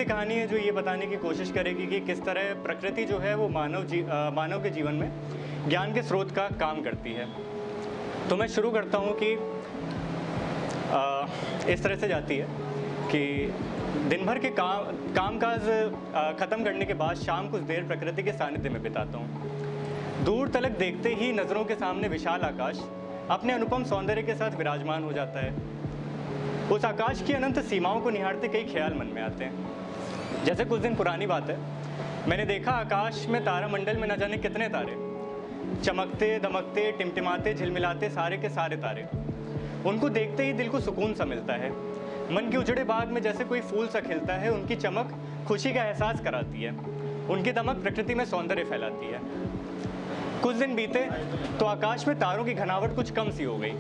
कहानी है जो ये बताने की कोशिश करेगी कि किस तरह प्रकृति जो है वो मानव के जीवन में ज्ञान के स्रोत का काम करती है। तो मैं शुरू करता हूँ कि इस तरह से जाती है कि दिन भर के कामकाज ख़त्म करने के बाद शाम कुछ देर प्रकृति के सानिध्य में बिताता हूँ। दूर तलक देखते ही नज़रों के सामने विशाल आकाश अपने अनुपम सौंदर्य के साथ विराजमान हो जाता है। उस आकाश की अनंत सीमाओं को निहारते कई ख्याल मन में आते हैं। जैसे कुछ दिन पुरानी बात है, मैंने देखा आकाश में तारामंडल में न जाने कितने तारे, चमकते दमकते टिमटिमाते झिलमिलाते सारे के सारे तारे। उनको देखते ही दिल को सुकून सा मिलता है। मन के उजड़े बाग में जैसे कोई फूल सा खिलता है। उनकी चमक खुशी का एहसास कराती है, उनकी दमक प्रकृति में सौंदर्य फैलाती है। कुछ दिन बीते तो आकाश में तारों की घनावट कुछ कम सी हो गई।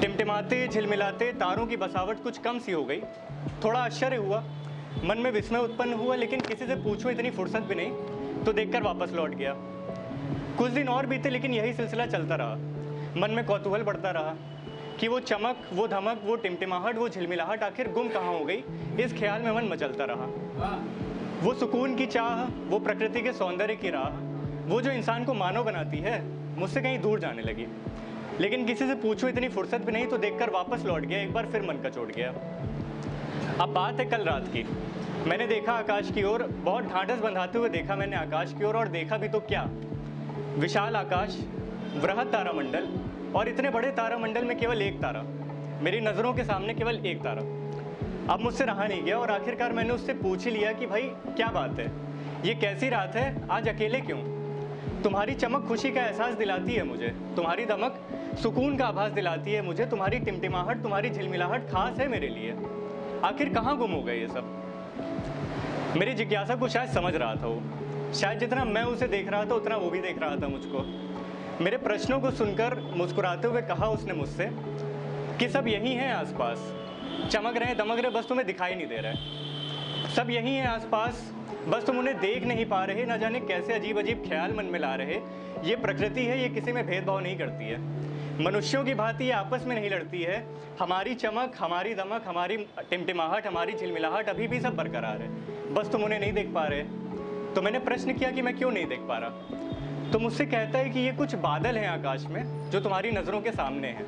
टिमटिमाते झिलमिलाते तारों की बसावट कुछ कम सी हो गई। थोड़ा आश्चर्य हुआ, मन में विस्मय उत्पन्न हुआ, लेकिन किसी से पूछूं इतनी फुर्सत भी नहीं, तो देखकर वापस लौट गया। कुछ दिन और बीते, लेकिन यही सिलसिला चलता रहा। मन में कौतूहल बढ़ता रहा कि वो चमक, वो धमक, वो टिमटिमाहट, वो झिलमिलाहट आखिर गुम कहाँ हो गई। इस ख्याल में मन मचलता रहा। वो सुकून की चाह, वो प्रकृति के सौंदर्य की राह, वो जो इंसान को मानव बनाती है, मुझसे कहीं दूर जाने लगी। लेकिन किसी से पूछूं इतनी फुर्सत भी नहीं, तो देखकर वापस लौट गया। एक बार फिर मन का चोट गया। अब बात है कल रात की। मैंने देखा आकाश की ओर, बहुत ढांढस बंधाते हुए देखा मैंने आकाश की ओर, और देखा भी तो क्या, विशाल आकाश, वृहद तारामंडल, और इतने बड़े तारामंडल में केवल एक तारा, मेरी नज़रों के सामने केवल एक तारा। अब मुझसे रहा नहीं गया और आखिरकार मैंने उससे पूछ ही लिया कि भाई क्या बात है, ये कैसी रात है, आज अकेले क्यों? तुम्हारी चमक खुशी का एहसास दिलाती है मुझे, तुम्हारी दमक सुकून का आभास दिलाती है मुझे, तुम्हारी टिमटिमाहट, तुम्हारी झिलमिलाहट खास है मेरे लिए। आखिर कहाँ गुम हो गए ये सब? मेरी जिज्ञासा को शायद समझ रहा था वो। शायद जितना मैं उसे देख रहा था उतना वो भी देख रहा था मुझको। मेरे प्रश्नों को सुनकर मुस्कुराते हुए कहा उसने मुझसे कि सब यही हैं आसपास, चमक रहे दमक रहे, बस तुम्हें दिखाई नहीं दे रहा। सब यही हैं आसपास, बस तुम उन्हें देख नहीं पा रहे। न जाने कैसे अजीब अजीब ख्याल मन में ला रहे। ये प्रकृति है, ये किसी में भेदभाव नहीं करती है। मनुष्यों की भांति ये आपस में नहीं लड़ती है। हमारी चमक, हमारी दमक, हमारी टिमटिमाहट, हमारी झिलमिलाहट अभी भी सब बरकरार है, बस तुम उन्हें नहीं देख पा रहे। तो मैंने प्रश्न किया कि मैं क्यों नहीं देख पा रहा? तो मुझसे कहता है कि ये कुछ बादल हैं आकाश में जो तुम्हारी नज़रों के सामने हैं।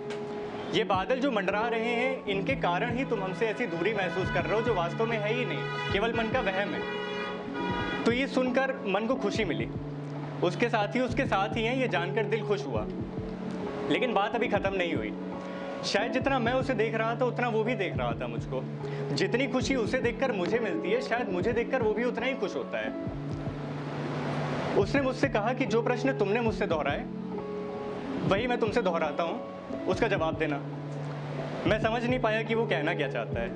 ये बादल जो मंडरा रहे हैं, इनके कारण ही तुम हमसे ऐसी दूरी महसूस कर रहे हो जो वास्तव में है ही नहीं, केवल मन का वहम है। तो ये सुनकर मन को खुशी मिली। उसके साथ ही हैं, ये जानकर दिल खुश हुआ। लेकिन बात अभी ख़त्म नहीं हुई। शायद जितना मैं उसे देख रहा था उतना वो भी देख रहा था मुझको। जितनी खुशी उसे देखकर मुझे मिलती है, शायद मुझे देखकर वो भी उतना ही खुश होता है। उसने मुझसे कहा कि जो प्रश्न तुमने मुझसे दोहराए वही मैं तुमसे दोहराता हूँ, उसका जवाब देना। मैं समझ नहीं पाया कि वो कहना क्या चाहता है,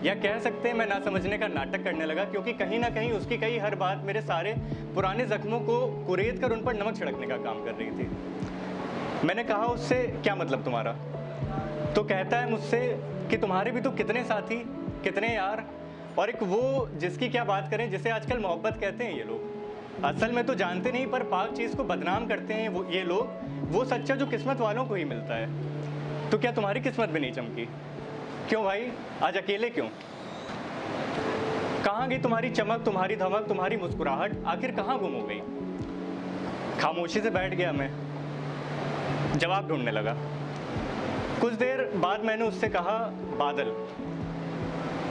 या कह सकते हैं मैं ना समझने का नाटक करने लगा, क्योंकि कहीं ना कहीं उसकी कही हर बात मेरे सारे पुराने जख्मों को कुरेद कर उन पर नमक छिड़कने का काम कर रही थी। मैंने कहा उससे, क्या मतलब तुम्हारा? तो कहता है मुझसे कि तुम्हारे भी तो कितने साथी, कितने यार, और एक वो जिसकी क्या बात करें, जिसे आजकल मोहब्बत कहते हैं ये लोग। असल में तो जानते नहीं, पर पाक चीज़ को बदनाम करते हैं वो ये लोग। वो सच्चा जो किस्मत वालों को ही मिलता है। तो क्या तुम्हारी किस्मत भी नहीं चमकी? क्यों भाई, आज अकेले क्यों? कहाँ गई तुम्हारी चमक, तुम्हारी धमक, तुम्हारी मुस्कुराहट? आखिर कहाँ गुम हो गई? खामोशी से बैठ गया मैं, जवाब ढूंढने लगा। कुछ देर बाद मैंने उससे कहा बादल,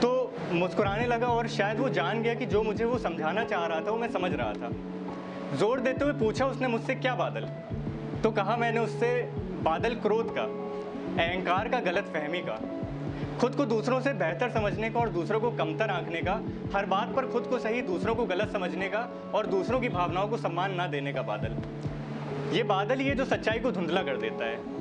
तो मुस्कुराने लगा और शायद वो जान गया कि जो मुझे वो समझाना चाह रहा था वो मैं समझ रहा था। जोर देते हुए पूछा उसने मुझसे, क्या बादल? तो कहा मैंने उससे, बादल क्रोध का, अहंकार का, गलत फहमी का, खुद को दूसरों से बेहतर समझने का और दूसरों को कमतर आंकने का, हर बात पर खुद को सही दूसरों को गलत समझने का और दूसरों की भावनाओं को सम्मान ना देने का बादल। ये बादल ही है जो सच्चाई को धुंधला कर देता है।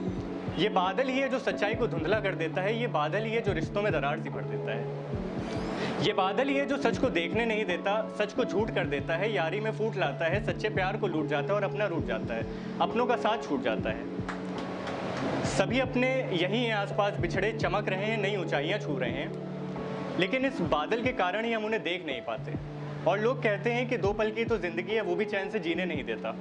ये बादल ही है जो सच्चाई को धुंधला कर देता है। ये बादल ही है जो रिश्तों में दरार सी भर देता है। ये बादल ही है जो सच को देखने नहीं देता, सच को झूठ कर देता है, यारी में फूट लाता है, सच्चे प्यार को लूट जाता है और अपना रूठ जाता है, अपनों का साथ छूट जाता है। सभी अपने यही हैं आसपास बिछड़े, चमक रहे हैं, नई ऊंचाइयां छू रहे हैं, लेकिन इस बादल के कारण ही हम उन्हें देख नहीं पाते। और लोग कहते हैं कि 2 पल की तो जिंदगी है, वो भी चैन से जीने नहीं देता।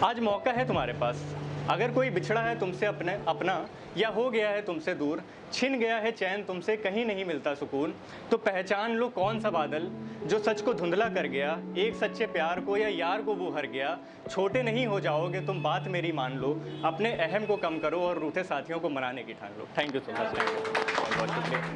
आज मौका है तुम्हारे पास, अगर कोई बिछड़ा है तुमसे अपना या हो गया है तुमसे दूर, छिन गया है चैन तुमसे कहीं नहीं मिलता सुकून, तो पहचान लो कौन सा बादल जो सच को धुंधला कर गया, एक सच्चे प्यार को या यार को वो हर गया। छोटे नहीं हो जाओगे तुम, बात मेरी मान लो, अपने अहम को कम करो और रूठे साथियों को मनाने की ठान लो। Thank you so much. बहुत बहुत शुक्रिया।